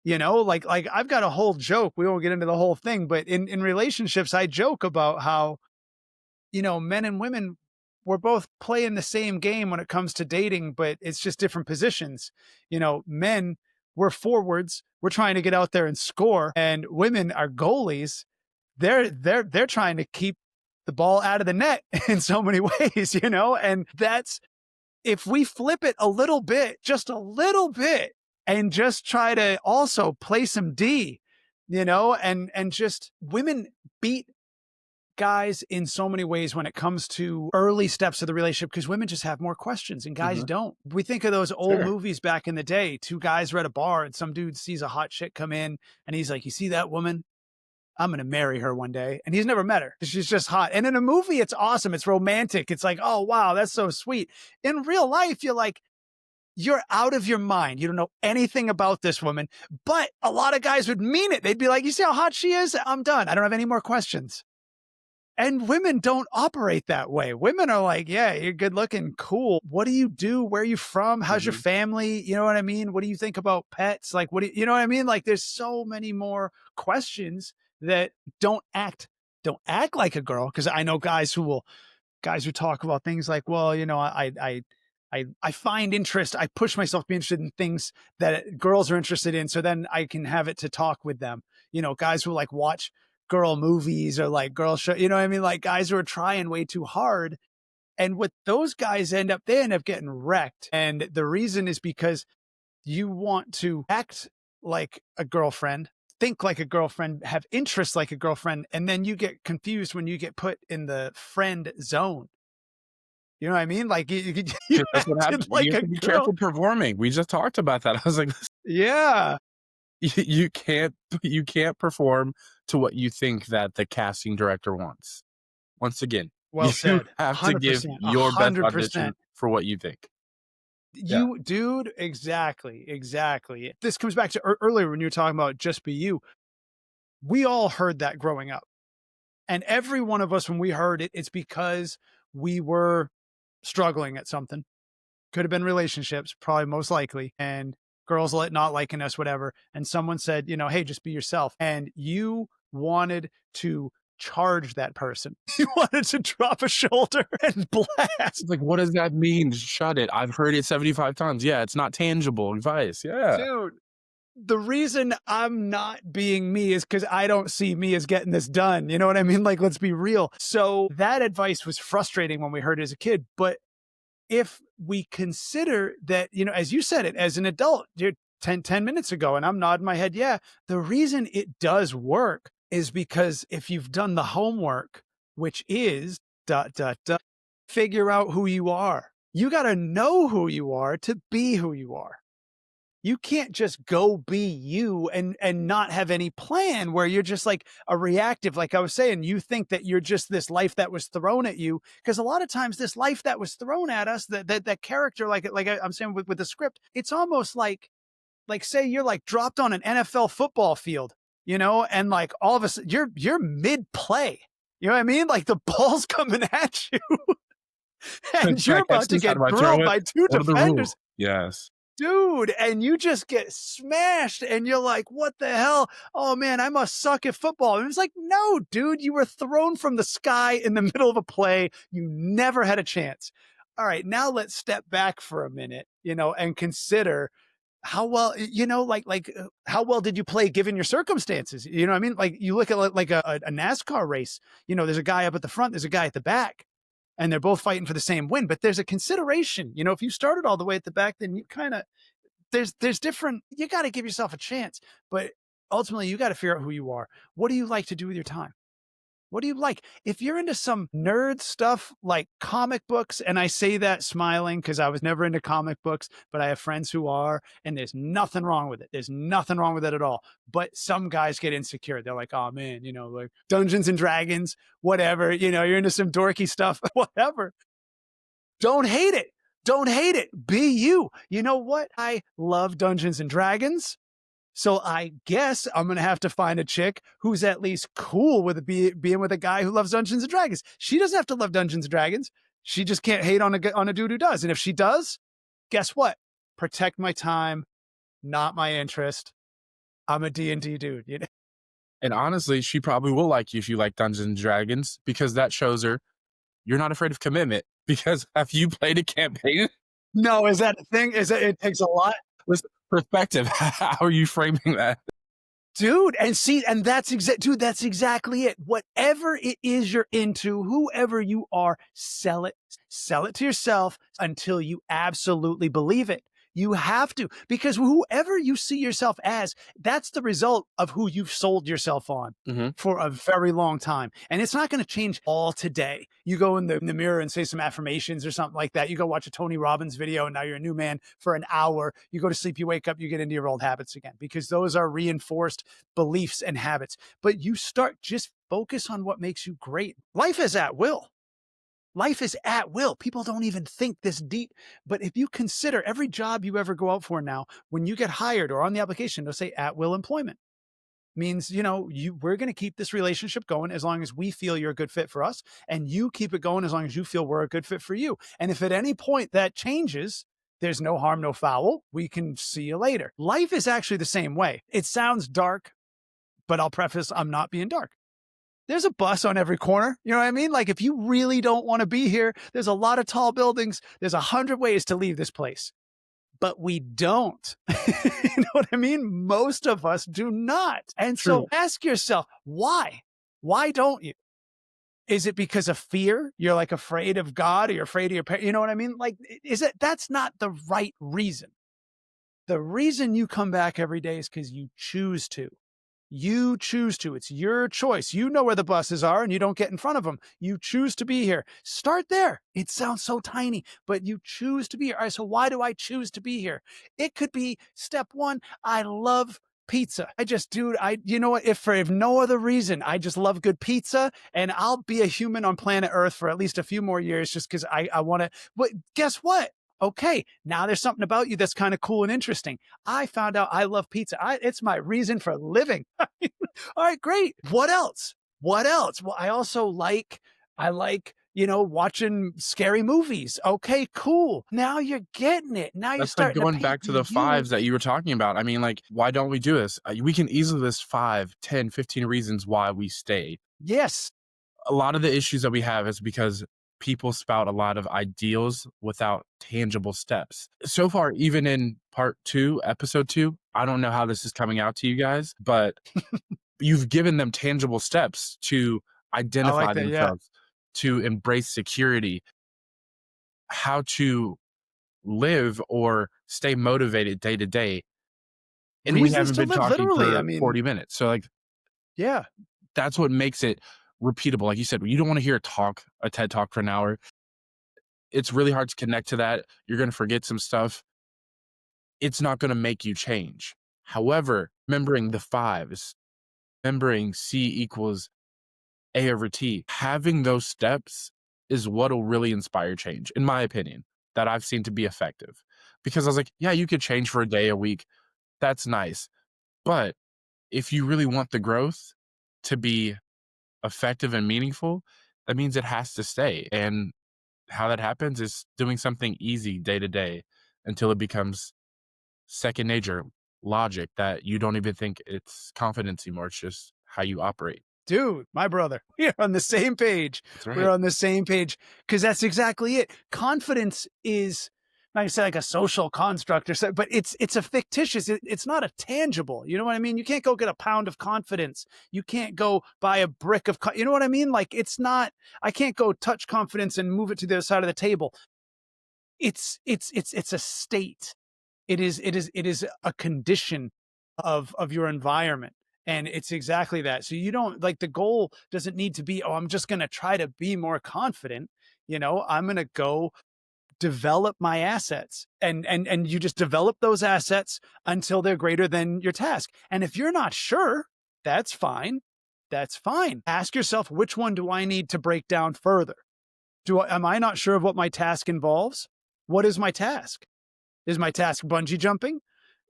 Like I've got a whole joke. We won't get into the whole thing, but in relationships, I joke about how, men and women, we're both playing the same game when it comes to dating, but it's just different positions. Men, we're forwards, we're trying to get out there and score, and women are goalies. They're trying to keep the ball out of the net in so many ways, and that's if we flip it a little bit, just a little bit, and just try to also play some D, and just women beat guys in so many ways when it comes to early steps of the relationship because women just have more questions and guys Mhm. don't. We think of those old Sure. movies back in the day. Two guys were at a bar and some dude sees a hot chick come in and he's like, you see that woman? I'm going to marry her one day. And he's never met her. She's just hot. And in a movie, it's awesome. It's romantic. It's like, oh, wow, that's so sweet. In real life, you're like, you're out of your mind. You don't know anything about this woman. But a lot of guys would mean it. They'd be like, you see how hot she is? I'm done. I don't have any more questions. And women don't operate that way. Women are like, yeah, you're good looking, cool. What do you do? Where are you from? How's your Mhm. family? You know what I mean? What do you think about pets? Like, what do you know what I mean? Like, there's so many more questions that don't act like a girl. Cause I know guys who talk about things like, well, you know, I find interest. I push myself to be interested in things that girls are interested in, so then I can have it to talk with them. You know, guys who like watch girl movies or like girl show. You know what I mean? Like guys who are trying way too hard. And what those guys they end up getting wrecked. And the reason is because you want to act like a girlfriend, think like a girlfriend, have interests like a girlfriend, and then you get confused when you get put in the friend zone. You know what I mean? Like you 'Cause that's what acted happens. You like have a to be girl. careful performing. We just talked about that. I was like, Yeah. you can't you can't perform to what you think that the casting director wants. Once again, Well you said. have to give 100%. your best audition 100%. for what you think. Yeah. You dude, exactly. Exactly. This comes back to earlier when you were talking about just be you. We all heard that growing up. And every one of us, when we heard it, it's because we were struggling at something. Could have been relationships, probably most likely, and girls not liking us, whatever. And someone said, you know, hey, just be yourself. And you wanted to charge that person. You wanted to drop a shoulder and blast. It's like, what does that mean? Shut it. I've heard it 75 times. Yeah, it's not tangible advice. Yeah. Dude, the reason I'm not being me is because I don't see me as getting this done. You know what I mean? Like, let's be real. So that advice was frustrating when we heard it as a kid. But if we consider that, you know, as you said it, as an adult, you're 10 minutes ago, and I'm nodding my head, yeah, the reason it does work is because if you've done the homework, which is dot, dot, dot, figure out who you are. You got to know who you are to be who you are. You can't just go be you and not have any plan where you're just like a reactive. Like I was saying, you think that you're just this life that was thrown at you. Because a lot of times this life that was thrown at us, that character, I'm saying with the script, it's almost like say you're like dropped on an NFL football field, you know, and like all of a sudden you're mid play. You know what I mean? Like the ball's coming at you and Can you're I catch about to this? How do get I throw grilled it? by two What are the defenders. rules? Yes. Dude, and you just get smashed and you're like, what the hell? Oh man, I must suck at football. And it's like, no, dude, you were thrown from the sky in the middle of a play. You never had a chance. All right, now let's step back for a minute, you know, and consider how well, you know, how well did you play given your circumstances? You know what I mean? Like you look at like a NASCAR race, you know, there's a guy up at the front, there's a guy at the back, and they're both fighting for the same win. But there's a consideration. You know, if you started all the way at the back, then you kind of there's different. You got to give yourself a chance, but ultimately, you got to figure out who you are. What do you like to do with your time? What do you like? If you're into some nerd stuff like comic books, and I say that smiling because I was never into comic books, but I have friends who are, and there's nothing wrong with it. There's nothing wrong with it at all. But some guys get insecure. They're like, oh man, you know, like Dungeons and Dragons, whatever, you know, you're into some dorky stuff, whatever. Don't hate it. Don't hate it. Be you. You know what? I love Dungeons and Dragons. So I guess I'm gonna have to find a chick who's at least cool with being with a guy who loves Dungeons and Dragons. She doesn't have to love Dungeons and Dragons. She just can't hate on a dude who does. And if she does, guess what? Protect my time, not my interest. I'm a D&D dude. You know? And honestly, she probably will like you if you like Dungeons and Dragons because that shows her you're not afraid of commitment. Because have you played a campaign? No, is that a thing? Is it? It takes a lot. Listen, perspective. How are you framing that? Dude, and see, and dude, that's exactly it. Whatever it is you're into, whoever you are, sell it to yourself until you absolutely believe it. You have to, because whoever you see yourself as, that's the result of who you've sold yourself on Mhm. for a very long time. And it's not going to change all today. You go in the mirror and say some affirmations or something like that. You go watch a Tony Robbins video and now you're a new man for an hour. You go to sleep, you wake up, you get into your old habits again, because those are reinforced beliefs and habits. But you start, just focus on what makes you great. Life is at will. Life is at will. People don't even think this deep. But if you consider every job you ever go out for now, when you get hired or on the application, they'll say at will employment. Means, we're going to keep this relationship going as long as we feel you're a good fit for us. And you keep it going as long as you feel we're a good fit for you. And if at any point that changes, there's no harm, no foul. We can see you later. Life is actually the same way. It sounds dark, but I'll preface, I'm not being dark. There's a bus on every corner. You know what I mean? Like, if you really don't want to be here, there's a lot of tall buildings. There's 100 ways to leave this place, but we don't. You know what I mean? Most of us do not. And so True. ask yourself, why? Why don't you? Is it because of fear? You're like afraid of God, or you're afraid of your parents? You know what I mean? Like, that's not the right reason. The reason you come back every day is because you choose to. You choose to. It's your choice. You know where the buses are and you don't get in front of them. You choose to be here. Start there. It sounds so tiny, but you choose to be here. All right, so why do I choose to be here? It could be step one, I love pizza. You know what? If no other reason, I just love good pizza, and I'll be a human on planet Earth for at least a few more years just because I want to. But guess what? Okay, now there's something about you that's kind of cool and interesting. I found out I love pizza. It's my reason for living. All right, great. What else? What else? Well, I like, watching scary movies. Okay, cool. Now you're getting it. Now you're That's like starting to going paint back to the you. 5s that you were talking about. I mean, like, why don't we do this? We can easily list 5, 10, 15 reasons why we stay. Yes. A lot of the issues that we have is because people spout a lot of ideals without tangible steps. So far, even in part 2, episode 2, I don't know how this is coming out to you guys, but you've given them tangible steps to I like identify that. Yeah. themselves, to embrace security, how to live or stay motivated day to day. And we Reasons haven't to been live, talking literally. I for mean, 40 minutes. So, like, yeah. that's what makes it repeatable. Like you said, you don't want to hear a TED talk for an hour. It's really hard to connect to that. You're going to forget some stuff. It's not going to make you change. However, remembering the 5s, remembering C equals A over T, having those steps is what'll really inspire change, in my opinion, that I've seen to be effective. Because I was like, yeah, you could change for a day, a week. That's nice. But if you really want the growth to be effective and meaningful, that means it has to stay. And how that happens is doing something easy day to day until it becomes second nature, logic that you don't even think it's confidence anymore. It's just how you operate. Dude, my brother, we're on the same page. That's We're right. on the same page, because that's exactly it. Confidence is, not to say like a social construct or something, but it's a fictitious. It's not a tangible. You know what I mean? You can't go get a pound of confidence. You can't go buy a brick of. You know what I mean? Like, it's not. I can't go touch confidence and move it to the other side of the table. It's a state. It is a condition of your environment. And it's exactly that. So you don't, like, the goal doesn't need to be, oh, I'm just going to try to be more confident. I'm going to go develop my assets, and you just develop those assets until they're greater than your task. And if you're not sure, that's fine. That's fine. Ask yourself, which one do I need to break down further? Am I not sure of what my task involves? What is my task? Is my task bungee jumping?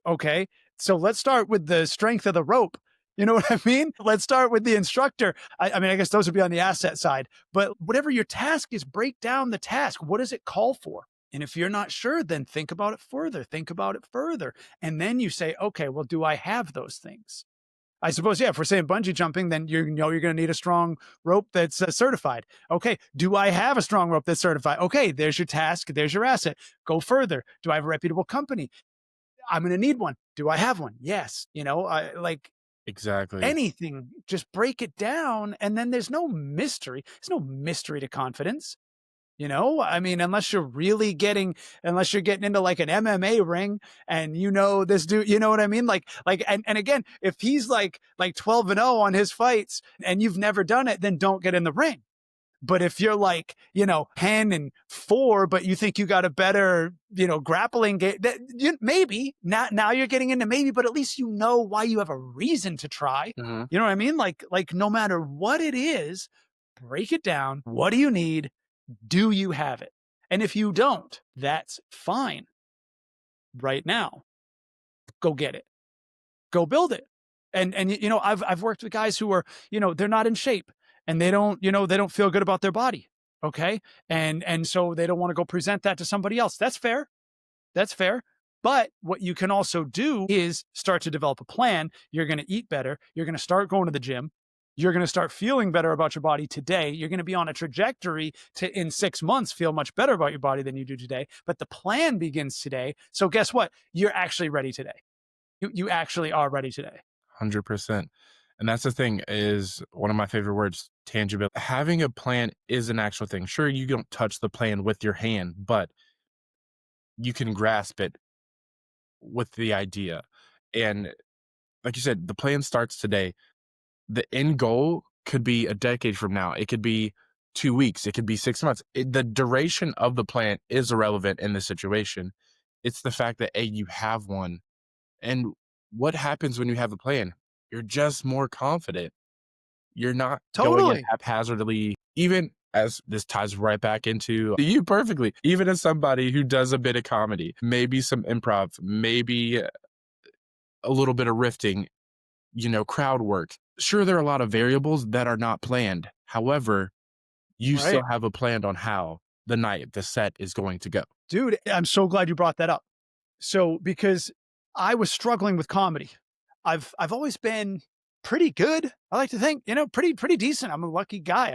Okay. So let's start with the strength of the rope. You know what I mean? Let's start with the instructor. I mean, I guess those would be on the asset side, but whatever your task is, break down the task. What does it call for? And if you're not sure, then think about it further. Think about it further. And then you say, okay, well, do I have those things? I suppose, yeah, if we're saying bungee jumping, then you're going to need a strong rope that's certified. Okay. Do I have a strong rope that's certified? Okay. There's your task. There's your asset. Go further. Do I have a reputable company? I'm going to need one. Do I have one? Yes. I like Exactly. anything, just break it down. And then there's no mystery. There's no mystery to confidence. I mean, unless you're getting into like an MMA ring and this dude, you know what I mean? And again, if he's like 12-0 on his fights and you've never done it, then don't get in the ring. But if you're like, 10-4, but you think you got a better, grappling game, maybe now you're getting into maybe, but at least you know why you have a reason to try. Mhm. You know what I mean? Like no matter what it is, break it down. What do you need? Do you have it? And if you don't, that's fine. Right now, go get it. Go build it. And I've worked with guys who are, they're not in shape and they don't feel good about their body. Okay. And so they don't want to go present that to somebody else. That's fair. That's fair. But what you can also do is start to develop a plan. You're going to eat better. You're going to start going to the gym. You're going to start feeling better about your body today. You're going to be on a trajectory to, in 6 months, feel much better about your body than you do today. But the plan begins today. So guess what? You're actually ready today. You actually are ready today. 100%. And that's the thing is one of my favorite words, tangible. Having a plan is an actual thing. Sure, you don't touch the plan with your hand, but you can grasp it with the idea. And like you said, the plan starts today. The end goal could be a decade from now. It could be 2 weeks. It could be 6 months. The duration of the plan is irrelevant in this situation. It's the fact that, A, you have one. And what happens when you have a plan? You're just more confident. You're not going in Totally. haphazardly, even as this ties right back into you perfectly. Even as somebody who does a bit of comedy, maybe some improv, maybe a little bit of rifting, crowd work. Sure, there are a lot of variables that are not planned. However, you still Right. have a plan on how the set is going to go. Dude, I'm so glad you brought that up. So because I was struggling with comedy. I've always been pretty good. I like to think, pretty decent. I'm a lucky guy.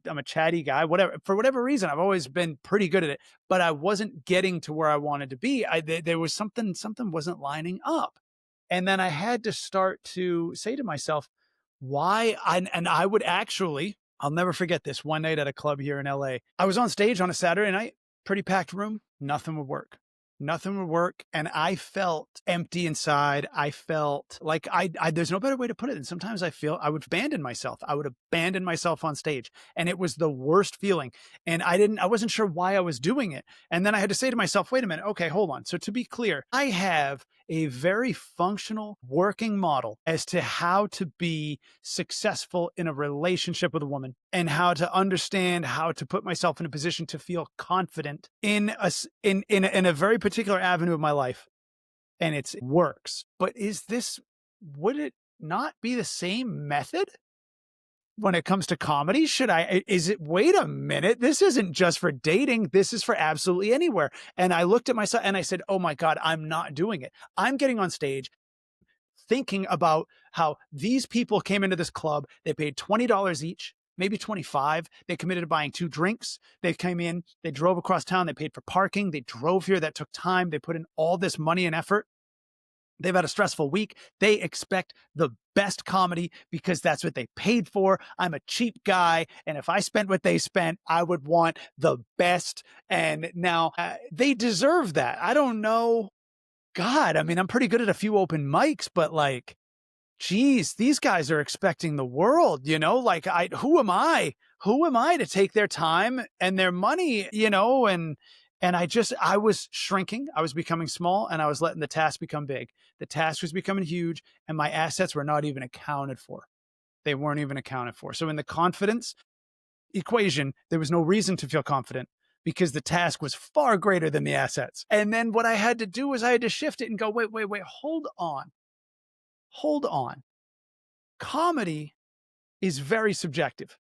I'm a chatty guy. Whatever, for whatever reason, I've always been pretty good at it. But I wasn't getting to where I wanted to be. There was something wasn't lining up, and then I had to start to say to myself, why? And I would actually. I'll never forget this one night at a club here in LA. I was on stage on a Saturday night, pretty packed room. Nothing would work. Nothing would work, and I felt empty inside. I felt like there's no better way to put it. And sometimes I would abandon myself. I would abandon myself on stage, and it was the worst feeling. And I wasn't sure why I was doing it. And then I had to say to myself, wait a minute, okay, hold on. So to be clear, I have a very functional working model as to how to be successful in a relationship with a woman and how to understand how to put myself in a position to feel confident in a very particular avenue of my life, and it works. But would it not be the same method when it comes to comedy? Is it, wait a minute, this isn't just for dating, this is for absolutely anywhere. And I looked at myself and I said, oh my God, I'm not doing it. I'm getting on stage thinking about how these people came into this club, they paid $20 each, maybe 25. They committed to buying 2 drinks. They came in, they drove across town, they paid for parking, they drove here, that took time, they put in all this money and effort. They've had a stressful week. They expect the best comedy because that's what they paid for. I'm a cheap guy, and if I spent what they spent, I would want the best. And now they deserve that. I don't know. God, I mean, I'm pretty good at a few open mics, but like, geez, these guys are expecting the world, like who am I? Who am I to take their time and their money, and I was shrinking, I was becoming small, and I was letting the task become big. The task was becoming huge, and my assets were not even accounted for. They weren't even accounted for. So in the confidence equation, there was no reason to feel confident because the task was far greater than the assets. And then what I had to do was I had to shift it and go, wait, hold on. Hold on. Comedy is very subjective,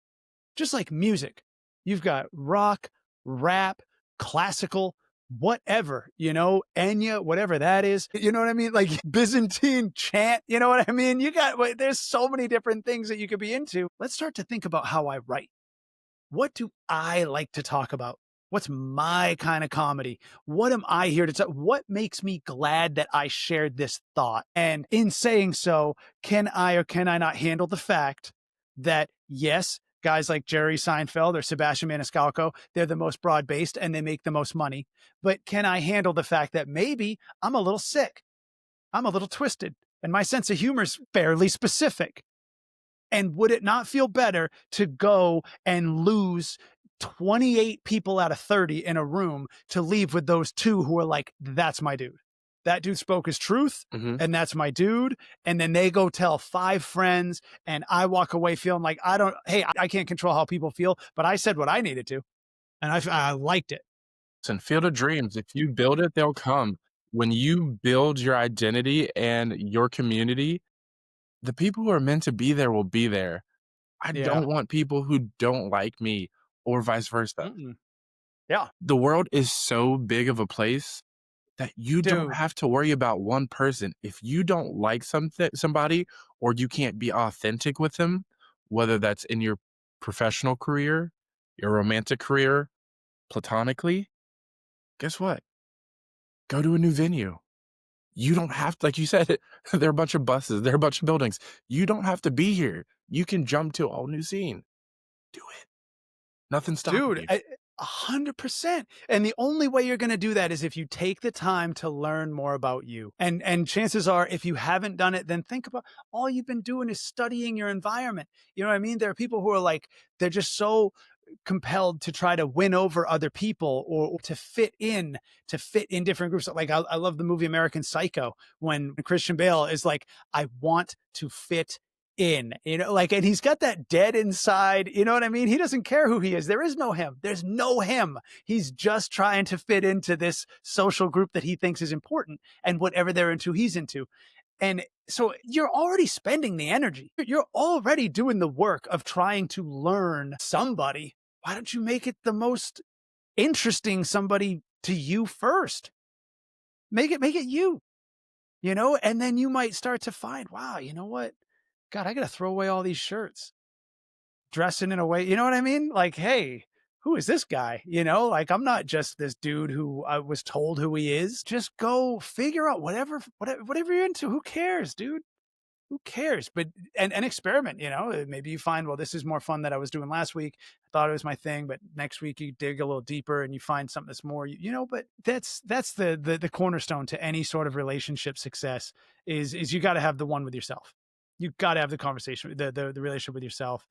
just like music. You've got rock, rap, classical, whatever, Enya, whatever that is. You know what I mean? Like Byzantine chant, you know what I mean? There's so many different things that you could be into. Let's start to think about how I write. What do I like to talk about? What's my kind of comedy? What am I here to tell? What makes me glad that I shared this thought? And in saying so, can I or can I not handle the fact that yes, Guys like Jerry Seinfeld or Sebastian Maniscalco, they're the most broad based and they make the most money. But can I handle the fact that maybe I'm a little sick? I'm a little twisted and my sense of humor is fairly specific. And would it not feel better to go and lose 28 people out of 30 in a room to leave with those two who are like, that's my dude. That dude spoke his truth, Mhm. and that's my dude. And then they go tell five friends, and I walk away feeling like hey, I can't control how people feel, but I said what I needed to, and I liked it. And Field of Dreams, if you build it, they'll come. When you build your identity and your community, the people who are meant to be there will be there. I Yeah. don't want people who don't like me or vice versa. Mm-mm. Yeah. The world is so big of a place that you don't Dude. have to worry about one person. If you don't like somebody or you can't be authentic with them, whether that's in your professional career, your romantic career, platonically, guess what? Go to a new venue. You don't have to, like you said, there are a bunch of buses, there are a bunch of buildings. You don't have to be here. You can jump to a whole new scene. Do it. Nothing's stopping Dude, you. 100%. And the only way you're gonna do that is if you take the time to learn more about you. And chances are, if you haven't done it, then think about all you've been doing is studying your environment. You know what I mean? There are people who are like, they're just so compelled to try to win over other people or to fit in different groups. Like I love the movie American Psycho when Christian Bale is like, I want to fit in, like, and he's got that dead inside, you know what I mean? He doesn't care who he is. There is no him. There's no him. He's just trying to fit into this social group that he thinks is important and whatever they're into, he's into. And so you're already spending the energy. You're already doing the work of trying to learn somebody. Why don't you make it the most interesting somebody to you first? Make it you, and then you might start to find, wow, you know what? God, I got to throw away all these shirts, dressing in a way, you know what I mean? Like, hey, who is this guy? Like I'm not just this dude who I was told who he is. Just go figure out whatever you're into. Who cares, dude? Who cares? But and experiment, maybe you find, well, this is more fun than I was doing last week. I thought it was my thing, but next week you dig a little deeper and you find something that's more, but that's the cornerstone to any sort of relationship success is you got to have the one with yourself. You got to have the conversation, the relationship with yourself.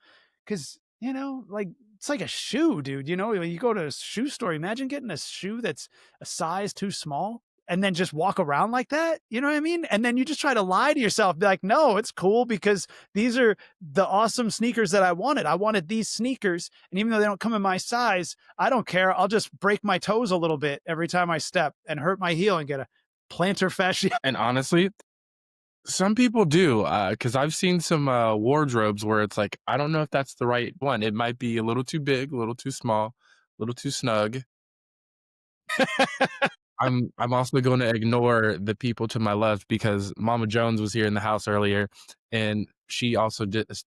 Cause like it's like a shoe, dude. You go to a shoe store, imagine getting a shoe that's a size too small and then just walk around like that. You know what I mean? And then you just try to lie to yourself, be like, no, it's cool because these are the awesome sneakers that I wanted. I wanted these sneakers. And even though they don't come in my size, I don't care. I'll just break my toes a little bit every time I step and hurt my heel and get a plantar fascia. And honestly, some people do, because I've seen some wardrobes where it's like, I don't know if that's the right one. It might be a little too big, a little too small, a little too snug. I'm also going to ignore the people to my left because Mama Jones was here in the house earlier, and she also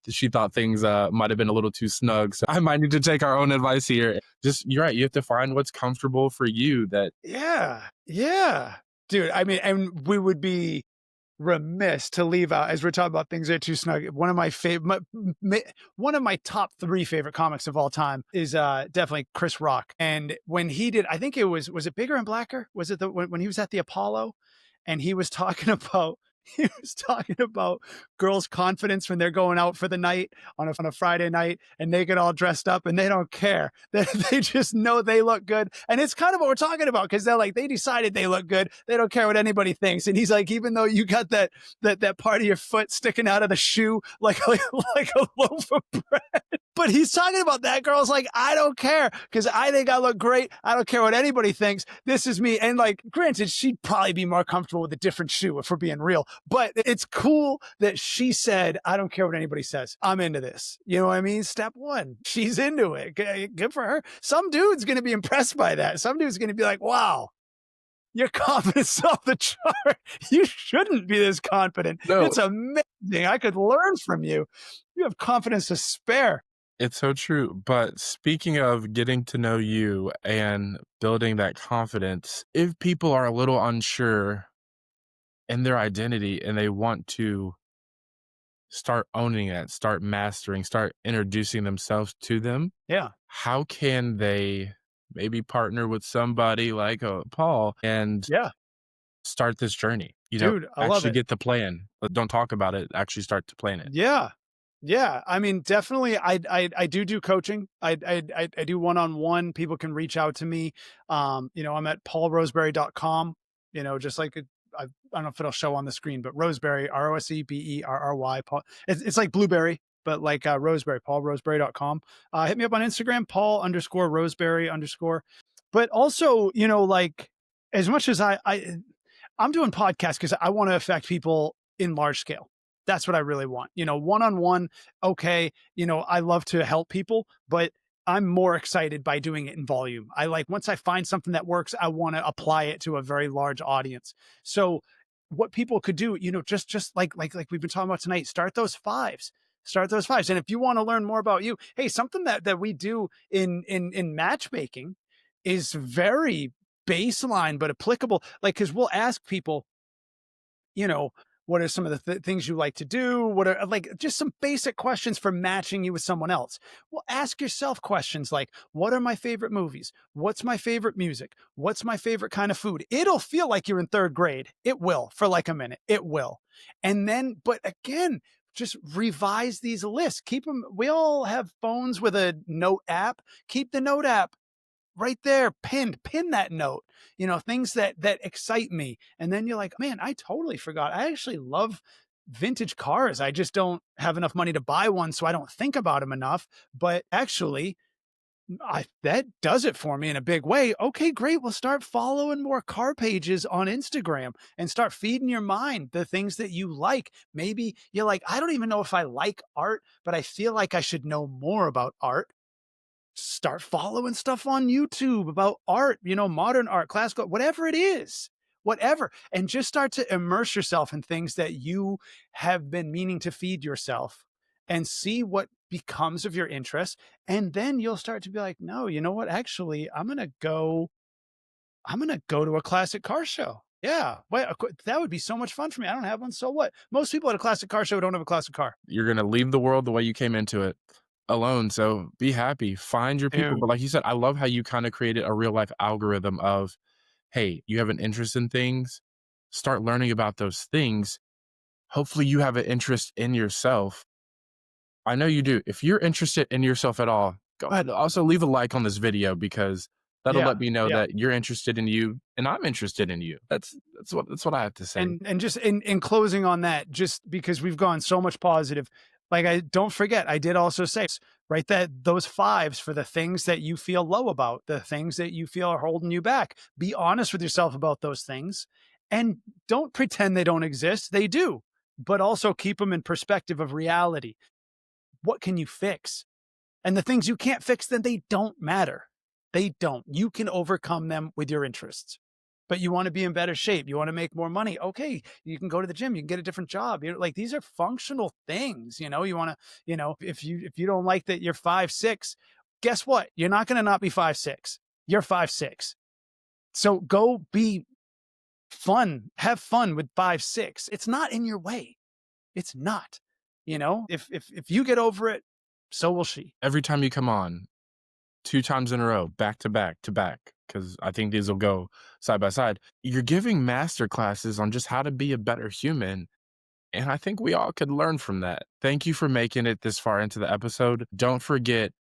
she thought things might have been a little too snug. So I might need to take our own advice here. Just you're right. You have to find what's comfortable for you. That Yeah. Yeah. Dude, I mean, and we would be remiss to leave out as we're talking about things that are too snug. One of my favorite, one of my top three favorite comics of all time is definitely Chris Rock. And when he did, I think was it Bigger and Blacker? Was it when he was at the Apollo, and he was talking about girls' confidence when they're going out for the night on a Friday night and they get all dressed up and they don't care. They just know they look good. And it's kind of what we're talking about because they're like, they decided they look good. They don't care what anybody thinks. And he's like, even though you got that part of your foot sticking out of the shoe like a loaf of bread. But he's talking about that girl's like, I don't care because I think I look great. I don't care what anybody thinks. This is me. And like, granted, she'd probably be more comfortable with a different shoe if we're being real. But it's cool that she said, I don't care what anybody says. I'm into this. You know what I mean? Step one, she's into it. Good for her. Some dude's going to be impressed by that. Some dude's going to be like, wow, your confidence is off the chart. You shouldn't be this confident. no, It's amazing. I could learn from you. You have confidence to spare. it's so true. But speaking of getting to know you and building that confidence, if people are a little unsure in their identity and they want to start owning it, start mastering, start introducing themselves to them, Yeah. how can they maybe partner with somebody like Paul and Yeah. start this journey? Dude, I love Actually it. get the plan. But don't talk about it. Actually start to plan it. Yeah. Yeah. I mean, definitely I do coaching. I do one-on-one. People can reach out to me. I'm at paulroseberry.com, just like I don't know if it'll show on the screen, but Roseberry, Roseberry. Paul. It's like blueberry, but like Roseberry, paulroseberry.com. Hit me up on Instagram, Paul underscore Roseberry underscore. But also, like as much as I'm doing podcasts because I want to affect people in large scale. That's what I really want. One on one, okay, I love to help people, but I'm more excited by doing it in volume. I like once I find something that works, I want to apply it to a very large audience. So what people could do, just like we've been talking about tonight, start those fives. Start those fives. And if you want to learn more about you, hey, something that we do in matchmaking is very baseline but applicable. Like, because we'll ask people, you know, what are some of the things you like to do? What are like just some basic questions for matching you with someone else? Well, ask yourself questions like, what are my favorite movies? What's my favorite music? What's my favorite kind of food? It'll feel like you're in third grade. It will for like a minute. It will. And then, but again, just revise these lists. Keep them. We all have phones with a note app. Keep the note app right there pinned, pin that note, things that excite me. And then you're like, man, I totally forgot, I actually love vintage cars. I just don't have enough money to buy one, so I don't think about them enough. But actually, that does it for me in a big way. Okay, great. We'll start following more car pages on Instagram and start feeding your mind the things that you like. Maybe you're like, I don't even know if I like art, but I feel like I should know more about art. Start following stuff on YouTube about art, modern art, classical, whatever it is, whatever. And just start to immerse yourself in things that you have been meaning to feed yourself and see what becomes of your interest. And then you'll start to be like, no, you know what? Actually, I'm going to go to a classic car show. Yeah. Wait, that would be so much fun for me. I don't have one. So what? Most people at a classic car show don't have a classic car. You're gonna leave the world the way you came into it, alone, so be happy, find your people, Dude. but like you said, I love how you kinda created a real life algorithm of, "Hey, you have an interest in things, start learning about those things, hopefully you have an interest in yourself." I know you do. If you're interested in yourself at all, go ahead, also leave a like on this video because that'll Yeah. let me know Yeah. that you're interested in you and I'm interested in you. That's what I have to say. And just in closing on that, just because we've gone so much positive, like I don't forget, I did also say, write that those fives for the things that you feel low about, the things that you feel are holding you back. Be honest with yourself about those things and don't pretend they don't exist. They do, but also keep them in perspective of reality. What can you fix? And the things you can't fix, then they don't matter. They don't. You can overcome them with your interests. But you want to be in better shape. You want to make more money. Okay, you can go to the gym. You can get a different job. Like these are functional things. You want to, if you don't like that you're 5'6", guess what? You're not going to not be 5'6". You're 5'6". So go be fun. Have fun with 5'6". It's not in your way. It's not. If you get over it, so will she. Every time you come on, 2 times in a row, back to back to back, because I think these will go side by side. You're giving master classes on just how to be a better human, and I think we all could learn from that. Thank you for making it this far into the episode. Don't forget,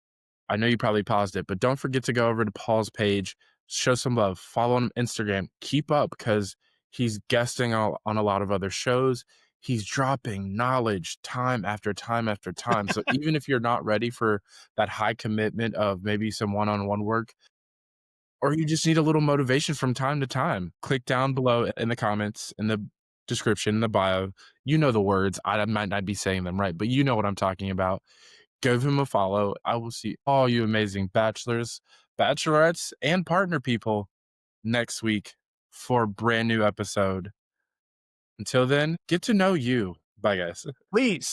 I know you probably paused it, but don't forget to go over to Paul's page, show some love, follow him on Instagram, keep up because he's guesting on a lot of other shows. He's dropping knowledge time after time after time. So even if you're not ready for that high commitment of maybe some one-on-one work, or you just need a little motivation from time to time, click down below in the comments, in the description, in the bio. You know the words. I might not be saying them right, but you know what I'm talking about. Give him a follow. I will see all you amazing bachelors, bachelorettes, and partner people next week for a brand new episode. Until then, get to know you. Bye, guys. Please.